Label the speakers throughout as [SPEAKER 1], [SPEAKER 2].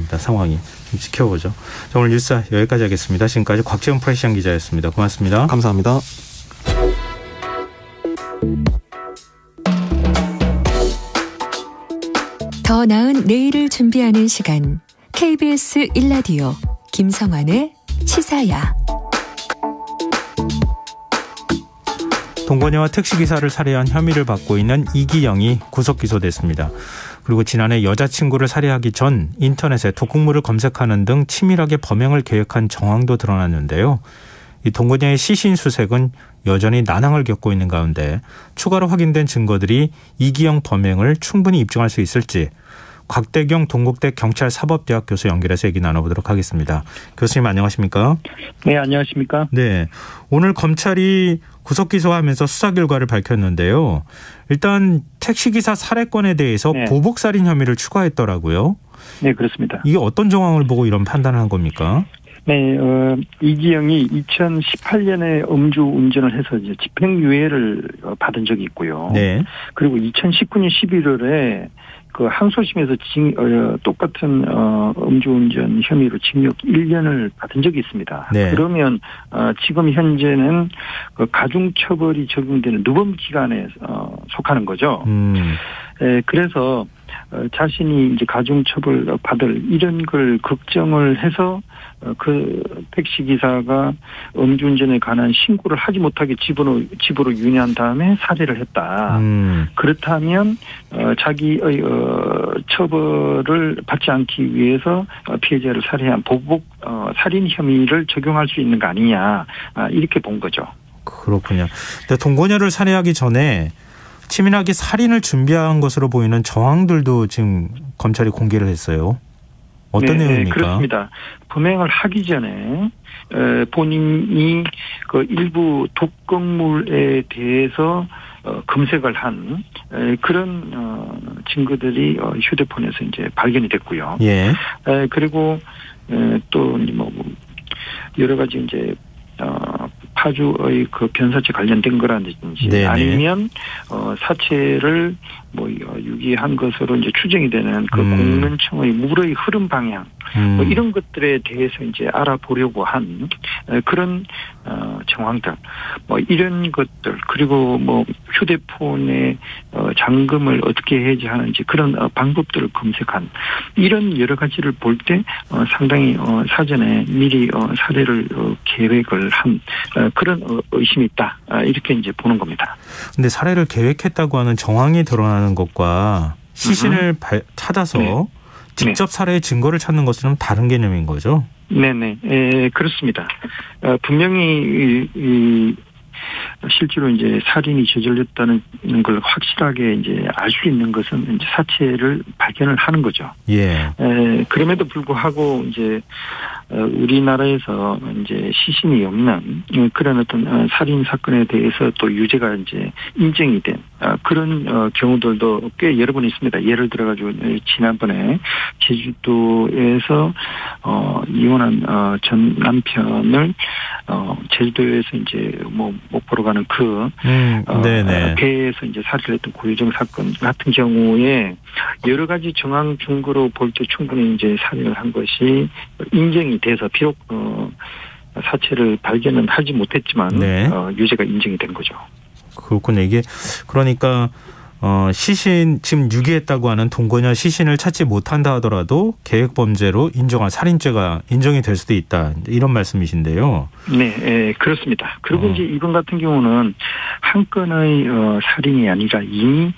[SPEAKER 1] 겁니다. 상황이. 좀 지켜보죠. 자, 오늘 뉴스 여기까지 하겠습니다. 지금까지 곽재훈 프레시안 기자였습니다. 고맙습니다.
[SPEAKER 2] 감사합니다.
[SPEAKER 3] 더 나은 내일을 준비하는 시간. KBS 1라디오 김성환의 시사야.
[SPEAKER 1] 동거녀와 택시기사를 살해한 혐의를 받고 있는 이기영이 구속 기소됐습니다. 그리고 지난해 여자친구를 살해하기 전 인터넷에 독극물을 검색하는 등 치밀하게 범행을 계획한 정황도 드러났는데요. 이 동거녀의 시신 수색은 여전히 난항을 겪고 있는 가운데 추가로 확인된 증거들이 이기영 범행을 충분히 입증할 수 있을지 곽대경 동국대 경찰사법대학 교수 연결해서 얘기 나눠보도록 하겠습니다. 교수님 안녕하십니까?
[SPEAKER 4] 네, 안녕하십니까?
[SPEAKER 1] 네, 오늘 검찰이 구속 기소하면서 수사 결과를 밝혔는데요. 일단 택시기사 살해건에 대해서
[SPEAKER 4] 네.
[SPEAKER 1] 보복살인 혐의를 추가했더라고요.
[SPEAKER 4] 네, 그렇습니다.
[SPEAKER 1] 이게 어떤 정황을 보고 이런 판단을 한 겁니까?
[SPEAKER 4] 네, 이기영이 2018년에 음주 운전을 해서 이제 집행유예를 받은 적이 있고요.
[SPEAKER 1] 네.
[SPEAKER 4] 그리고 2019년 11월에 그 항소심에서 똑같은 음주운전 혐의로 징역 1년을 받은 적이 있습니다.
[SPEAKER 1] 네.
[SPEAKER 4] 그러면 지금 현재는 그 가중처벌이 적용되는 누범 기간에 속하는 거죠. 그래서 자신이 이제 가중처벌 받을 이런 걸 걱정을 해서 그 택시기사가 음주운전에 관한 신고를 하지 못하게 집으로 유인한 다음에 살해를 했다. 그렇다면 자기의 처벌을 받지 않기 위해서 피해자를 살해한 보복 살인 혐의를 적용할 수 있는 거 아니냐 이렇게 본 거죠.
[SPEAKER 1] 그렇군요. 근데 동거녀를 살해하기 전에 치밀하게 살인을 준비한 것으로 보이는 정황들도 지금 검찰이 공개를 했어요. 어떤 내용입니까?
[SPEAKER 4] 네, 그렇습니다. 범행을 하기 전에 본인이 그 일부 독극물에 대해서 검색을 한 그런 증거들이 휴대폰에서 이제 발견이 됐고요.
[SPEAKER 1] 예.
[SPEAKER 4] 그리고 또 뭐 여러 가지 이제 파주의 그 변사체 관련된 거라든지
[SPEAKER 1] 네네.
[SPEAKER 4] 아니면 사체를 뭐 유기한 것으로 이제 추정이 되는 그 공면청의 물의 흐름 방향 뭐 이런 것들에 대해서 이제 알아보려고 한 그런 정황들 뭐 이런 것들 그리고 뭐 휴대폰에 잠금을 어떻게 해제하는지 그런 방법들을 검색한 이런 여러 가지를 볼 때 상당히 사전에 미리 살해를 계획을 한 그런 의심이 있다 이렇게 이제 보는 겁니다.
[SPEAKER 1] 근데 살해를 계획했다고 하는 정황이 드러나는 것과 시신을 찾아서
[SPEAKER 4] 네.
[SPEAKER 1] 직접 살해의 증거를 찾는 것은 좀 다른 개념인 거죠?
[SPEAKER 4] 네네, 그렇습니다. 분명히 실제로 이제 살인이 저질렀다는 걸 확실하게 이제 알 수 있는 것은 이제 사체를 발견을 하는 거죠.
[SPEAKER 1] 예.
[SPEAKER 4] 그럼에도 불구하고 이제 우리나라에서 이제 시신이 없는 그런 어떤 살인 사건에 대해서 또 유죄가 이제 인정이 된 그런 경우들도 꽤 여러 번 있습니다. 예를 들어가지고 지난번에 제주도에서 이혼한 전 남편을 제주도에서 이제 뭐 목포로 가는 그 배에서 이제 살해를 했던 고유정 사건 같은 경우에 여러 가지 정황 증거로 볼 때 충분히 이제 살인을 한 것이 인정이 돼서 비록 사체를 발견은 하지 못했지만
[SPEAKER 1] 네.
[SPEAKER 4] 유죄가 인정이 된 거죠.
[SPEAKER 1] 그렇군요. 이게 그러니까 시신 지금 유기했다고 하는 동거녀 시신을 찾지 못한다 하더라도 계획범죄로 인정한 살인죄가 인정이 될 수도 있다. 이런 말씀이신데요.
[SPEAKER 4] 네, 그렇습니다. 그리고 이제 이번 같은 경우는 한 건의 살인이 아니라 이미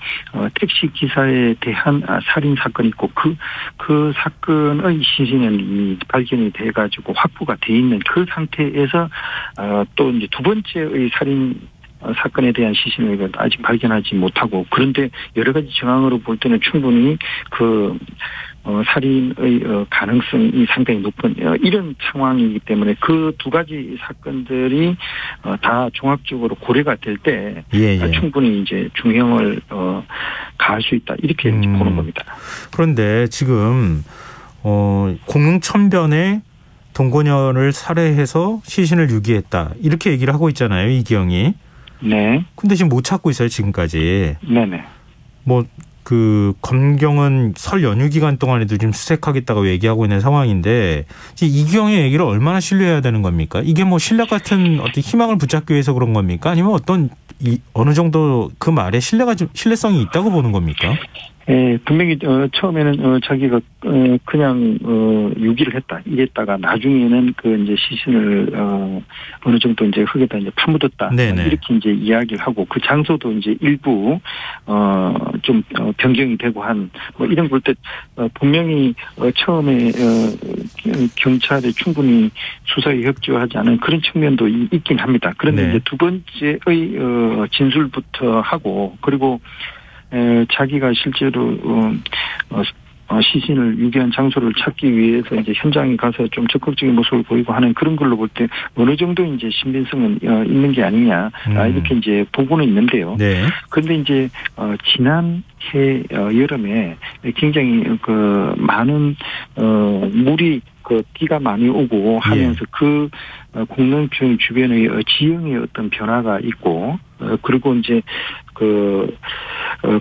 [SPEAKER 4] 택시 기사에 대한 살인 사건이 있고 그 사건의 시신은 이미 발견이 돼가지고 확보가 돼 있는 그 상태에서 또 이제 두 번째의 살인 사건에 대한 시신을 아직 발견하지 못하고 그런데 여러 가지 정황으로 볼 때는 충분히 그 살인의 가능성이 상당히 높은 이런 상황이기 때문에 그 두 가지 사건들이 다 종합적으로 고려가 될 때 충분히 이제 중형을 가할 수 있다 이렇게 보는 겁니다.
[SPEAKER 1] 그런데 지금 공릉천변에 동거녀를 살해해서 시신을 유기했다 이렇게 얘기를 하고 있잖아요, 이기영이.
[SPEAKER 4] 네.
[SPEAKER 1] 근데 지금 못 찾고 있어요, 지금까지.
[SPEAKER 4] 네네.
[SPEAKER 1] 뭐 그 검경은 설 연휴 기간 동안에도 지금 수색하겠다고 얘기하고 있는 상황인데 이기영의 얘기를 얼마나 신뢰해야 되는 겁니까? 이게 뭐 신뢰 같은 어떤 희망을 붙잡기 위해서 그런 겁니까? 아니면 어느 정도 그 말에 신뢰성이 있다고 보는 겁니까?
[SPEAKER 4] 예, 분명히 처음에는 자기가 그냥 유기를 했다 이랬다가 나중에는 그 이제 시신을 어느 정도 이제 흙에다 이제 파묻었다.
[SPEAKER 1] 네네.
[SPEAKER 4] 이렇게 이제 이야기를 하고 그 장소도 이제 일부 좀 변경이 되고 한 뭐 이런 볼 때 분명히 처음에 경찰에 충분히 수사에 협조하지 않은 그런 측면도 있긴 합니다. 그런데
[SPEAKER 1] 네.
[SPEAKER 4] 이제 두 번째의 진술부터 하고 그리고 자기가 실제로 시신을 유기한 장소를 찾기 위해서 이제 현장에 가서 좀 적극적인 모습을 보이고 하는 그런 걸로 볼 때 어느 정도 이제 신빙성은 있는 게 아니냐 이렇게 이제 보고는 있는데요.
[SPEAKER 1] 네.
[SPEAKER 4] 그런데 이제 지난해 여름에 굉장히 그 많은 물이 그 비가 많이 오고 하면서 그 공릉평 주변의 지형의 어떤 변화가 있고 그리고 이제 그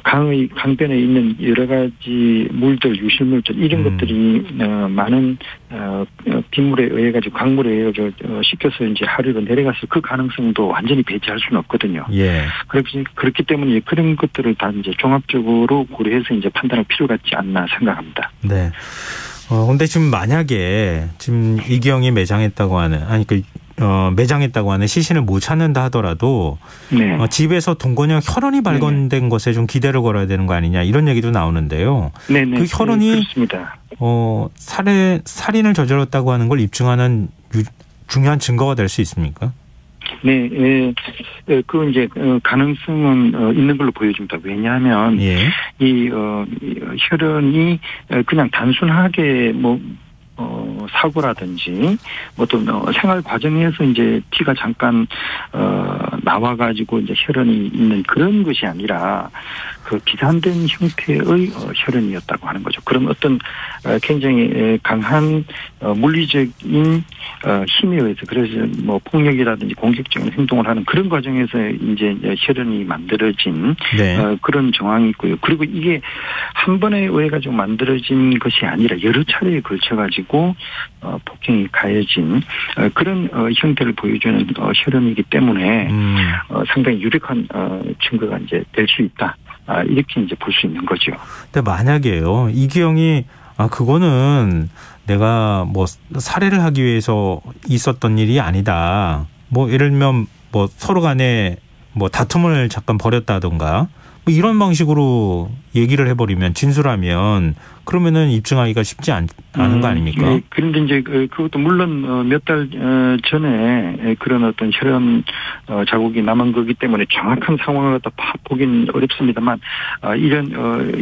[SPEAKER 4] 강변에 있는 여러 가지 물들, 유실물들 이런 것들이 많은 빗물에 의해 가지고 강물에 의해 가지고 씻겨서 이제 하류로 내려가서 그 가능성도 완전히 배제할 수는 없거든요.
[SPEAKER 1] 예.
[SPEAKER 4] 그렇기 때문에 그런 것들을 다 이제 종합적으로 고려해서 이제 판단할 필요가 있지 않나 생각합니다.
[SPEAKER 1] 네. 근데 지금 만약에 지금 이기영이 매장했다고 하는 시신을 못 찾는다 하더라도
[SPEAKER 4] 네.
[SPEAKER 1] 집에서 동건형 혈흔이 발견된 것에 좀 기대를 걸어야 되는 거 아니냐 이런 얘기도 나오는데요.
[SPEAKER 4] 네네.
[SPEAKER 1] 그 혈흔이
[SPEAKER 4] 그렇습니다.
[SPEAKER 1] 살인을 저질렀다고 하는 걸 입증하는 중요한 증거가 될 수 있습니까?
[SPEAKER 4] 네, 그 이제 가능성은 있는 걸로 보여집니다. 왜냐하면 이 혈흔이 그냥 단순하게 사고라든지 또 생활 과정에서 이제 피가 잠깐 나와가지고 이제 혈흔이 있는 그런 것이 아니라 그 비산된 형태의 혈흔이었다고 하는 거죠. 그런 어떤 굉장히 강한 물리적인 힘에 의해서 그래서 폭력이라든지 공격적인 행동을 하는 그런 과정에서 이제 혈흔이 만들어진 그런 정황이 있고요. 그리고 이게 한 번에 의해 가지고 만들어진 것이 아니라 여러 차례에 걸쳐 가지고 폭행이 가해진 그런 형태를 보여주는 혈흔이기 때문에 상당히 유력한 증거가 이제 될 수 있다. 이렇게 이제 볼 수 있는 거죠.
[SPEAKER 1] 근데 만약에요, 이기영이 그거는 내가 살해를 하기 위해서 있었던 일이 아니다. 예를 들면 서로 간에 다툼을 잠깐 벌였다던가 이런 방식으로 얘기를 해버리면 진술하면 그러면은 입증하기가 쉽지 않은 거 아닙니까?
[SPEAKER 4] 네. 그런데 이제 그것도 물론 몇 달 전에 그런 어떤 혈흔 자국이 남은 거기 때문에 정확한 상황을 갖다 보긴 어렵습니다만 이런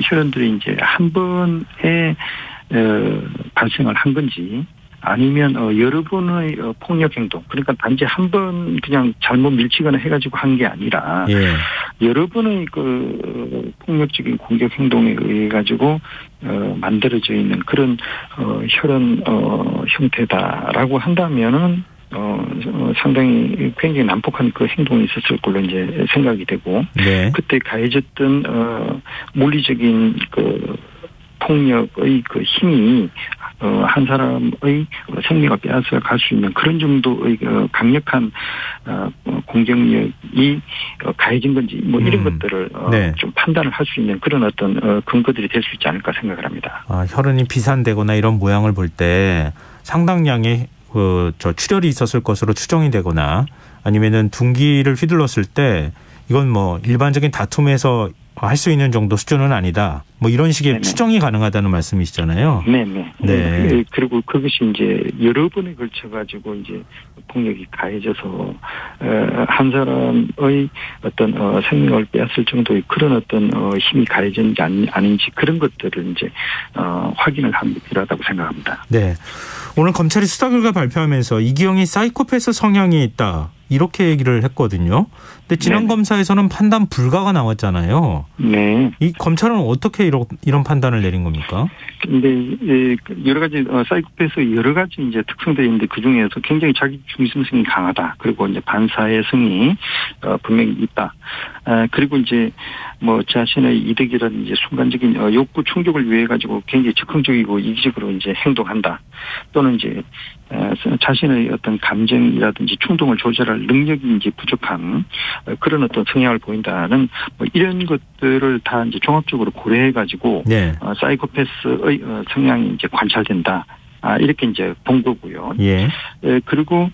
[SPEAKER 4] 혈흔들이 이제 한 번에 발생을 한 건지 아니면 여러 번의 폭력 행동, 그러니까 단지 한 번 그냥 잘못 밀치거나 해가지고 한 게 아니라 여러 번의 그 폭력적인 공격 행동에 의해 가지고 만들어져 있는 그런 혈흔 형태다라고 한다면은 상당히 굉장히 난폭한 그 행동이 있었을 걸로 이제 생각이 되고 그때 가해졌던 물리적인 그 폭력의 그 힘이 한 사람의 생명을 빼앗아 갈 수 있는 그런 정도의 강력한 공격력이 가해진 건지 이런 것들을 좀 판단을 할 수 있는 그런 어떤 근거들이 될 수 있지 않을까 생각을 합니다.
[SPEAKER 1] 혈흔이 비산되거나 이런 모양을 볼 때 상당량의 출혈이 있었을 것으로 추정이 되거나 아니면은 둔기를 휘둘렀을 때 이건 일반적인 다툼에서 할 수 있는 정도 수준은 아니다. 이런 식의 추정이 가능하다는 말씀이시잖아요.
[SPEAKER 4] 네. 그리고 그것이 이제 여러 번에 걸쳐 가지고 이제 폭력이 가해져서 한 사람의 어떤 생명을 빼앗을 정도의 그런 어떤 힘이 가해졌는지 아닌지 그런 것들을 이제 확인을 하는 게 필요하다고 생각합니다.
[SPEAKER 1] 네. 오늘 검찰이 수사 결과 발표하면서 이기영이 사이코패스 성향이 있다. 이렇게 얘기를 했거든요. 근데 지난 검사에서는 판단 불가가 나왔잖아요.
[SPEAKER 4] 네.
[SPEAKER 1] 이 검찰은 어떻게 이런 판단을 내린 겁니까?
[SPEAKER 4] 근데 여러 가지 사이코패스 여러 가지 이제 특성들이 있는데 그 중에서 굉장히 자기 중심성이 강하다. 그리고 이제 반사회성이 분명히 있다. 그리고 이제 뭐 자신의 이득이라든지 순간적인 욕구 충족을 위해 가지고 굉장히 즉흥적이고 이기적으로 이제 행동한다. 또는 이제 자신의 어떤 감정이라든지 충동을 조절할 능력이 이제 부족한 그런 어떤 성향을 보인다는 뭐 이런 것들을 다 이제 종합적으로 고려해 가지고 네. 사이코패스의 성향이 이제 관찰된다. 이렇게 이제 본 거고요. 예. 그리고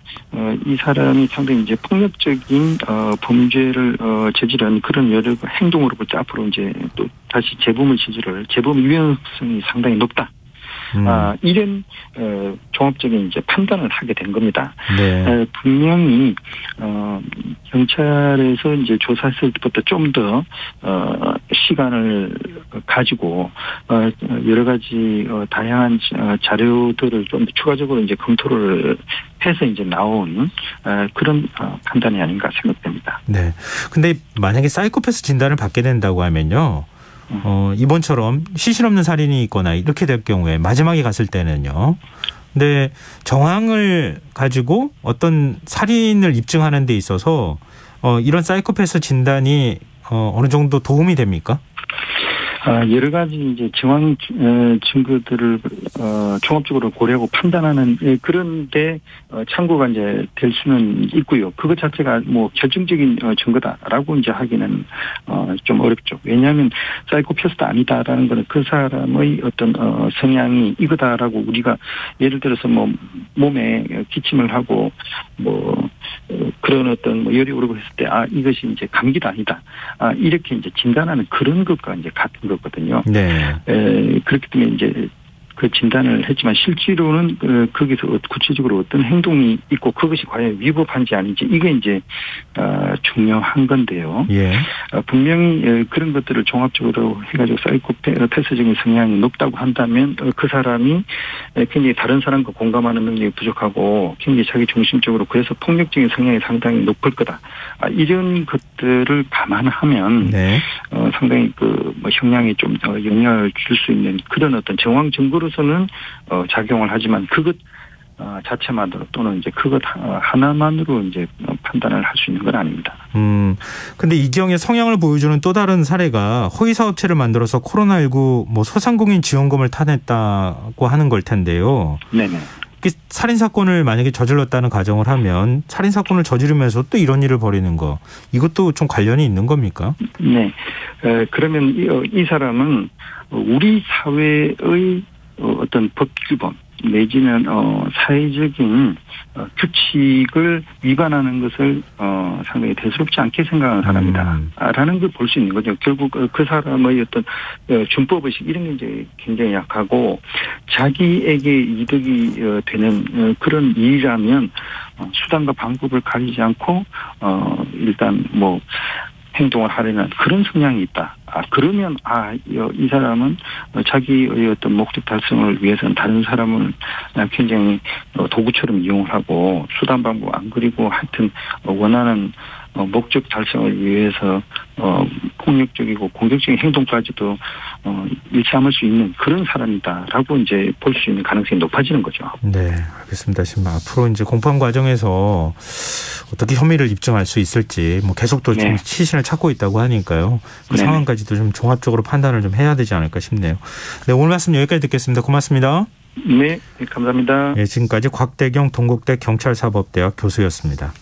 [SPEAKER 4] 이 사람이 상당히 이제 폭력적인 범죄를 저지른 그런 여러 행동으로부터 앞으로 이제 또 다시 재범 위험성이 상당히 높다. 이런 종합적인 이제 판단을 하게 된 겁니다. 네. 분명히 경찰에서 이제 조사했을 때부터 좀 더 시간을 가지고 여러 가지 다양한 자료들을 좀 추가적으로 이제 검토를 해서 이제 나온 그런 판단이 아닌가 생각됩니다.
[SPEAKER 1] 네. 근데 만약에 사이코패스 진단을 받게 된다고 하면요. 이번처럼 시신 없는 살인이 있거나 이렇게 될 경우에 마지막에 갔을 때는요. 근데 정황을 가지고 어떤 살인을 입증하는 데 있어서 이런 사이코패스 진단이 어느 정도 도움이 됩니까?
[SPEAKER 4] 여러 가지 이제 정황 증거들을 종합적으로 고려하고 판단하는 그런데 참고가 이제 될 수는 있고요. 그것 자체가 뭐 결정적인 증거다라고 이제 하기는 좀 어렵죠. 왜냐하면 사이코패스도 아니다라는 거는 그 사람의 어떤 성향이 이거다라고 우리가 예를 들어서 뭐 몸에 기침을 하고 뭐 그런 어떤 뭐 열이 오르고 했을 때 이것이 이제 감기도 아니다. 이렇게 이제 진단하는 그런 것과 이제 같은 거거든요. 네. 그렇기 때문에 이제 그 진단을 했지만 실제로는 거기서 구체적으로 어떤 행동이 있고 그것이 과연 위법한지 아닌지 이게 이제 중요한 건데요. 예. 분명히 그런 것들을 종합적으로 해가지고 사이코패스적인 성향이 높다고 한다면 그 사람이 굉장히 다른 사람과 공감하는 능력이 부족하고 굉장히 자기 중심적으로 그래서 폭력적인 성향이 상당히 높을 거다. 이런 것들을 감안하면 네. 상당히 뭐 형량이 좀 영향을 줄 수 있는 그런 어떤 정황 증거로서는 작용을 하지만 그것 자체만으로 또는 이제 그것 하나만으로 이제 판단을 할 수 있는 건 아닙니다.
[SPEAKER 1] 근데 이경의 성향을 보여주는 또 다른 사례가 허위 사업체를 만들어서 코로나19 뭐 소상공인 지원금을 타냈다고 하는 걸 텐데요. 네네. 살인 사건을 만약에 저질렀다는 가정을 하면 살인 사건을 저지르면서 또 이런 일을 벌이는 거 이것도 좀 관련이 있는 겁니까?
[SPEAKER 4] 네. 그러면 이 사람은 우리 사회의 어떤 법규범 내지는 사회적인 규칙을 위반하는 것을 상당히 대수롭지 않게 생각하는 사람이다라는 걸 볼 수 있는 거죠. 결국 그 사람의 어떤 준법의식 이런 게 이제 굉장히 약하고 자기에게 이득이 되는 그런 일이라면 수단과 방법을 가리지 않고 일단 뭐 행동을 하려는 그런 성향이 있다. 그러면 이 사람은 자기의 어떤 목적 달성을 위해서는 다른 사람을 굉장히 도구처럼 이용을 하고 수단 방법 안 그리고 하여튼 원하는 목적 달성을 위해서 폭력적이고 공격적인 행동까지도 일치함을 수 있는 그런 사람이다라고 이제 볼 수 있는 가능성이 높아지는 거죠.
[SPEAKER 1] 네, 알겠습니다. 지금 앞으로 이제 공판 과정에서 어떻게 혐의를 입증할 수 있을지 뭐 계속 또 좀 시신을 찾고 있다고 하니까요. 그 상황까지도 좀 종합적으로 판단을 좀 해야 되지 않을까 싶네요. 네, 오늘 말씀 여기까지 듣겠습니다. 고맙습니다.
[SPEAKER 4] 네, 감사합니다.
[SPEAKER 1] 네, 지금까지 곽대경 동국대 경찰사법대학 교수였습니다.